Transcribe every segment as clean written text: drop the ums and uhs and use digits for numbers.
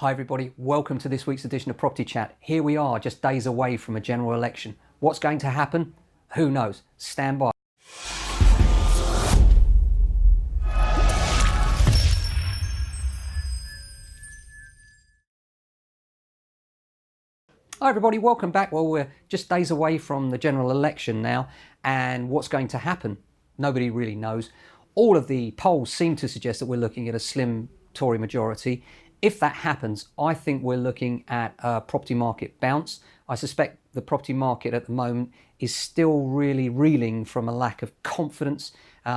Hi everybody, welcome to this week's edition of Property Chat. Here we are, just days away from a general election. What's going to happen? Who knows? Stand by. Hi everybody, welcome back. Well, we're just days away from the general election now, and what's going to happen? Nobody really knows. All of the polls seem to suggest that we're looking at a slim Tory majority. If that happens, I think we're looking at a property market bounce. I suspect the property market at the moment is still really reeling from a lack of confidence.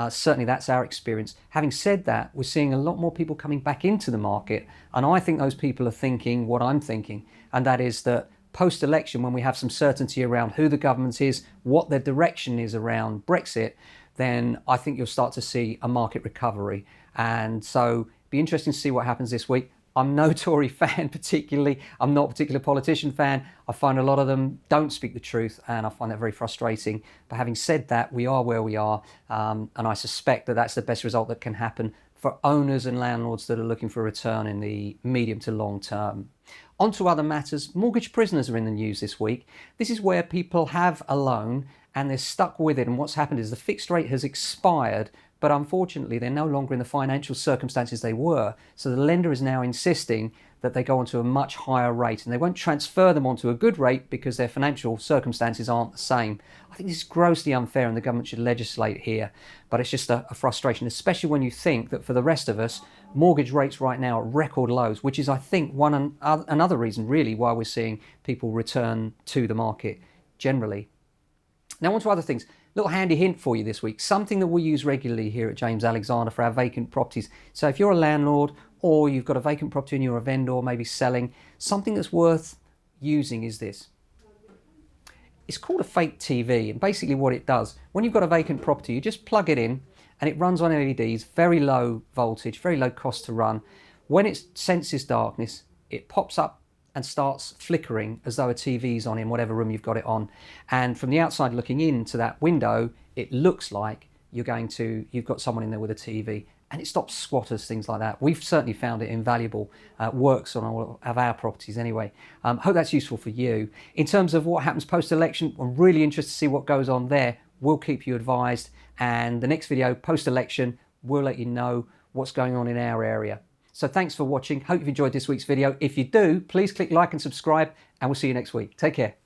Certainly that's our experience. Having said that, we're seeing a lot more people coming back into the market, and I think those people are thinking what I'm thinking, and that is that post-election, when we have some certainty around who the government is, what their direction is around Brexit, then I think you'll start to see a market recovery. And so it'll be interesting to see what happens this week. I'm no Tory fan particularly. I'm not a particular politician fan. I find a lot of them don't speak the truth, and I find that very frustrating. But having said that, we are where we are, and I suspect that that's the best result that can happen for owners and landlords that are looking for a return in the medium to long term. On to other matters. Mortgage prisoners are in the news this week. This is where people have a loan and they're stuck with it, and what's happened is the fixed rate has expired, but unfortunately they're no longer in the financial circumstances they were. So the lender is now insisting that they go onto a much higher rate, and they won't transfer them onto a good rate because their financial circumstances aren't the same. I think this is grossly unfair and the government should legislate here, but it's just a frustration, especially when you think that for the rest of us, mortgage rates right now are record lows, which is, I think, another reason really why we're seeing people return to the market generally. Now on to other things. Little handy hint for you this week, something that we use regularly here at James Alexander for our vacant properties. So if you're a landlord or you've got a vacant property and you're a vendor, maybe selling, something that's worth using is this. It's called a fake TV, and basically what it does, when you've got a vacant property, you just plug it in and it runs on LEDs, very low voltage, very low cost to run. When it senses darkness, it pops up and starts flickering as though a TV's on in whatever room you've got it on. And from the outside looking into that window, it looks like you've got someone in there with a TV, and it stops squatters, things like that. We've certainly found it invaluable. Works on all of our properties anyway. Hope that's useful for you. In terms of what happens post-election, I'm really interested to see what goes on there. We'll keep you advised, and the next video post-election, we'll let you know what's going on in our area. So thanks for watching. Hope you've enjoyed this week's video. If you do, please click like and subscribe, and we'll see you next week. Take care.